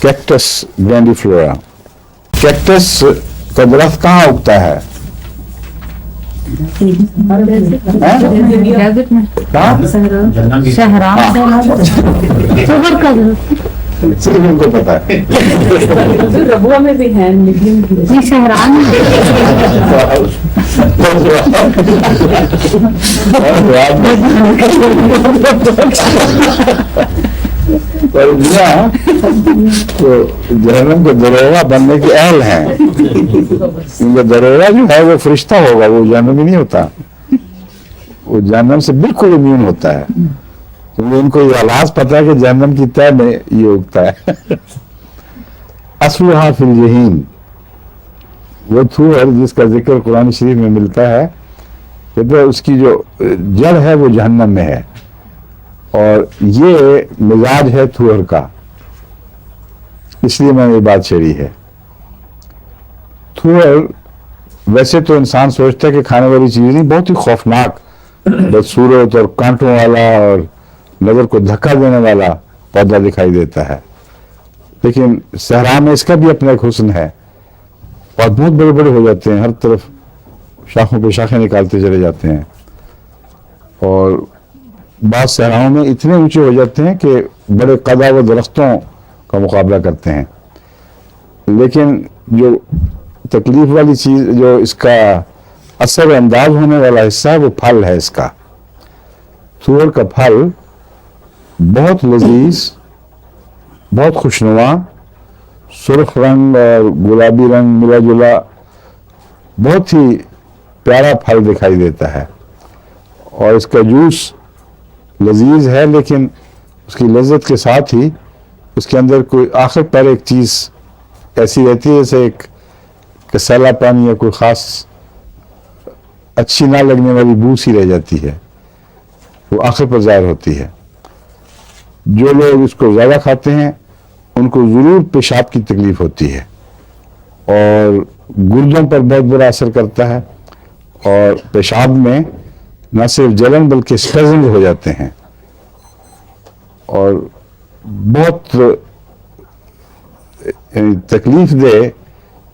Cactus grandiflora. Cactus का दरख्त कहाँ उगता है? डेजर्ट में, कहाँ? शहरा सिर्फ उनको पता है। रबुआ में भी है, जी शहरान पर तो जहन्नम के दरोगा बनने के अहल हैं। इनका दरोगा जो है वो फरिश्ता होगा, वो जहन्नमी नहीं होता, वो जहन्नम से बिल्कुल इम्यून होता है, क्योंकि इनको ये आवाज पता है कि जहन्नम की तह में ये उगता है। अस्लुहा फिल जहीम, वो थूर जिसका जिक्र कुरान शरीफ में मिलता है, तो उसकी जो जड़ है वो जहन्नम में है, और ये मिजाज है थूर का, इसलिए मैंने ये बात छेड़ी है। थूर वैसे तो इंसान सोचता है कि खाने वाली चीज नहीं, बहुत ही खौफनाक, बदसूरत और कांटों वाला और नजर को धक्का देने वाला पौधा दिखाई देता है, लेकिन सहरा में इसका भी अपना एक हुस्न है, और बहुत बड़े बड़े हो जाते हैं, हर तरफ शाखों पे शाखें निकालते चले जाते हैं, और बाद सहराओं में इतने ऊंचे हो जाते हैं कि बड़े कदा व दरख्तों का मुकाबला करते हैं। लेकिन जो तकलीफ वाली चीज, जो इसका असर अंदाज होने वाला हिस्सा है, वो फल है इसका। थूर का फल बहुत लजीज, बहुत खुशनुमा, सुर्ख रंग और गुलाबी रंग मिला जुला, बहुत ही प्यारा फल दिखाई देता है, और इसका जूस लजीज है, लेकिन उसकी लज्जत के साथ ही उसके अंदर कोई आखिर पर एक चीज ऐसी रहती है जैसे एक कसैला पानी या कोई खास अच्छी ना लगने वाली बू सी रह जाती है, वो आखिर पर ज़ाहिर होती है। जो लोग इसको ज़्यादा खाते हैं उनको ज़रूर पेशाब की तकलीफ होती है, और गुर्दों पर बहुत बुरा असर करता है, और पेशाब में न सिर्फ जलन बल्कि स्पेज़म हो जाते हैं, और बहुत तकलीफ दे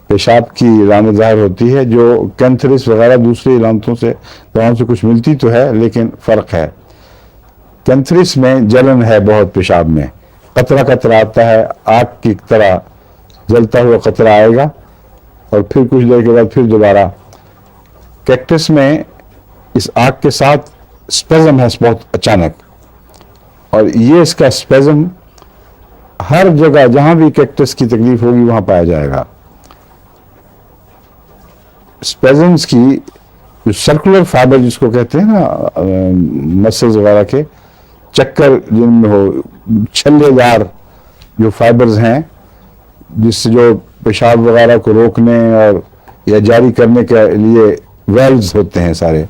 पेशाब की इलामत ज़ाहिर होती है, जो कैंथरिस वगैरह दूसरी इलामतों से दवाओं से कुछ मिलती तो है, लेकिन फ़र्क है। कैंथरिस में जलन है बहुत, पेशाब में कतरा कतरा आता है, आग की तरह जलता हुआ कतरा आएगा, और फिर कुछ देर के बाद फिर दोबारा। कैक्टस में इस आग के साथ स्पेज़म है बहुत अचानक, और ये इसका स्पेज़म हर जगह जहां भी कैक्टस की तकलीफ होगी वहां पाया जाएगा। स्पेज़म्स की जो सर्कुलर फाइबर जिसको कहते हैं ना, मसल्स वगैरह के चक्कर जिनमें हो, छल्लेदार जो फाइबर्स हैं, जिससे जो पेशाब वगैरह को रोकने और या जारी करने के लिए वेल्व्स होते हैं सारे,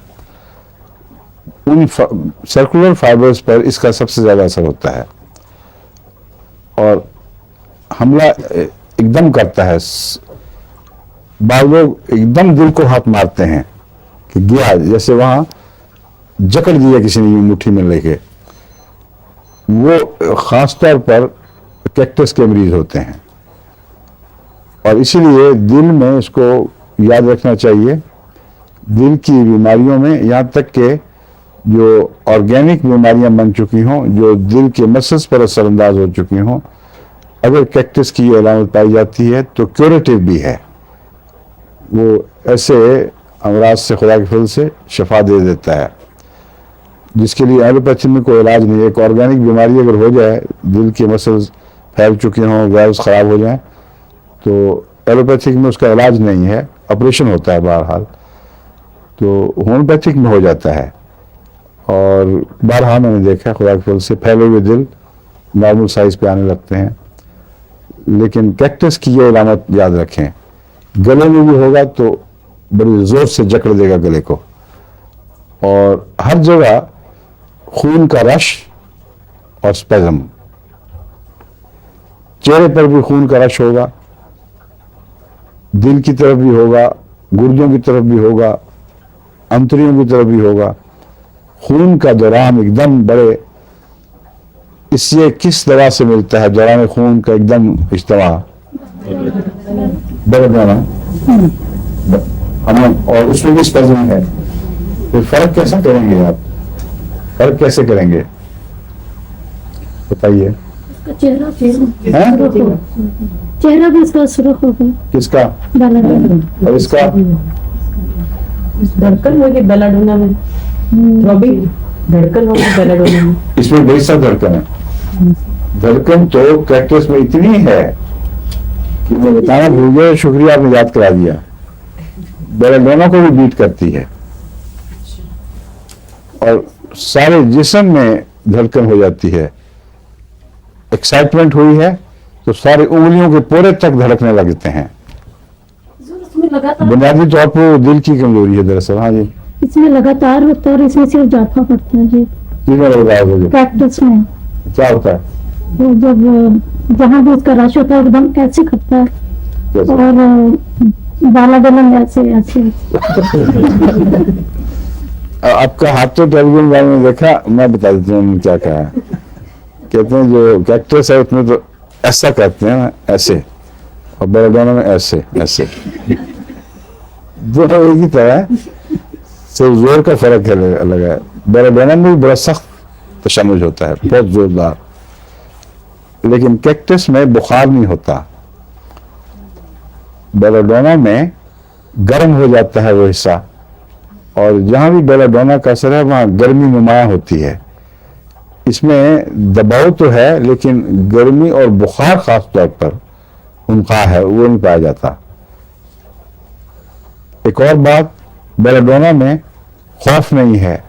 उन सर्कुलर फाइबर्स पर इसका सबसे ज़्यादा असर होता है, और हमला एकदम करता है। बाद लोग एकदम दिल को हाथ मारते हैं कि गया, जैसे वहां जकड़ दिया किसी ने मुट्ठी में लेके। वो खास तौर पर कैक्टस के मरीज होते हैं, और इसीलिए दिल में इसको याद रखना चाहिए। दिल की बीमारियों में, यहाँ तक कि जो ऑर्गेनिक बीमारियां बन चुकी हों, जो दिल के मसल्स पर असरअंदाज हो चुकी हों, अगर कैक्टस की अलामत पाई जाती है तो क्यूरेटिव भी है, वो ऐसे अमराज से खुदा के फजल से शफा दे देता है, जिसके लिए एलोपैथी में कोई इलाज नहीं है। एक ऑर्गेनिक बीमारी अगर हो जाए, दिल के मसल्स फैल चुके हों, वेल्व्स ख़राब हो जाएं, तो एलोपैथिक में उसका इलाज नहीं है, ऑपरेशन होता है बहरहाल। तो होम्योपैथिक में हो जाता है, और बारहा मैंने देखा खुदा के फजल से फैले हुए दिल नॉर्मल साइज पे आने लगते हैं। लेकिन कैक्टस की ये इलामत याद रखें, गले में भी होगा तो बड़ी जोर से जकड़ देगा गले को, और हर जगह खून का रश और स्पेज़म, चेहरे पर भी खून का रश होगा, दिल की तरफ भी होगा, गुर्दों की तरफ भी होगा, अंतरियों की तरफ भी होगा। खून का दौरान एकदम बड़े इससे किस दवा से मिलता है दौरान खून का एकदम इज्तिमा बेलाडोना और उसमें भी स्पेज़म है, फिर फर्क कैसे करेंगे आप, फर्क कैसे करेंगे बताइए। चेहरा हैं? चेहरा भी इसका सुर्ख हो गया। किसका बेलाडोना और इसका? धड़कन होगी बेलाडोना में, तो अभी धड़कन होगी बेलाडोना में। इसमें बड़ी सा धड़कन है, धड़कन तो कैक्टस में इतनी है कि मैं बताना भूल गया, शुक्रिया आपने याद करा दिया। बेलाडोना को भी बीट करती है और सारे जिस्म में धड़कन हो जाती है। एक्साइटमेंट हुई है तो सारी उंगलियों के पोरे तक धड़कने लगते हैं। इसमें लगातार बुनियादी तौर पर दिल की कमजोरी है दरअसल। हाँ जी, इसमें लगातार होता है और इसमें सिर्फ जाफा पड़ता है जी। किसमें लग रहा है मुझे? कैक्टस में क्या होता है? वो जब जहाँ भी इसका रश होता है एकदम ऐसे करता है कैसे? और बाला बलन ऐसे ऐसे। आपका हाथ तो टेलीविजन वाले ने देखा, मैं बता देता हूँ उन्होंने क्या कहा है। कहते हैं जो कैक्टस है उसमें तो ऐसा करते हैं ना, ऐसे, और बेलाडोना में ऐसे ऐसे, दोनों एक ही तरह है, सिर्फ जोर का फर्क है, अलग है। बेलाडोना में भी बड़ा सख्त तशन्नुज होता है, बहुत जोरदार, लेकिन कैक्टस में बुखार नहीं होता। बेलाडोना में गर्म हो जाता है वो हिस्सा, और जहां भी बेलाडोना का असर है वहां गर्मी नुमायां होती है। इसमें दबाव तो है लेकिन गर्मी और बुखार खास तौर पर उनका है वो नहीं पाया जाता। एक और बात, बेलाडोना में खौफ नहीं है।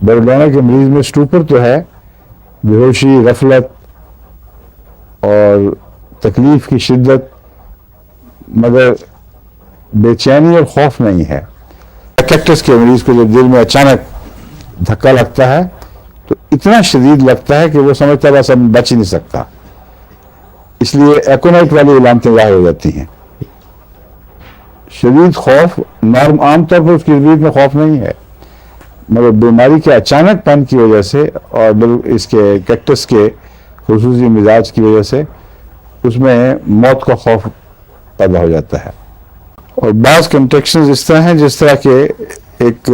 बेलाडोना के मरीज में स्टूपर तो है, बेहोशी, गफलत और तकलीफ की शिद्दत, मगर बेचैनी और खौफ नहीं है। कैक्टस के मरीज को जब दिल में अचानक धक्का लगता है तो इतना शदीद लगता है कि वो समझता है बस अब बच ही नहीं सकता, इसलिए एकोनाइट वाली इलामतें जाहिर हो जाती हैं। शदीद खौफ नॉर्म आमतौर पर उसकी तबीयत में खौफ नहीं है, मगर बीमारी के अचानकपन की वजह से और इसके कैक्टस के खुसूसी मिजाज की वजह से उसमें मौत का खौफ पैदा हो जाता है। और बाज़ कंट्रैक्शंस इस तरह हैं जिस तरह के एक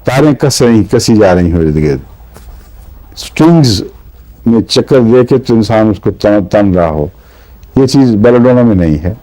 तारें कसी जा रही हो, इर्द गिर्द स्ट्रिंग्स में चक्कर दे के तो इंसान उसको तन रहा हो, ये चीज़ बेलाडोना में नहीं है।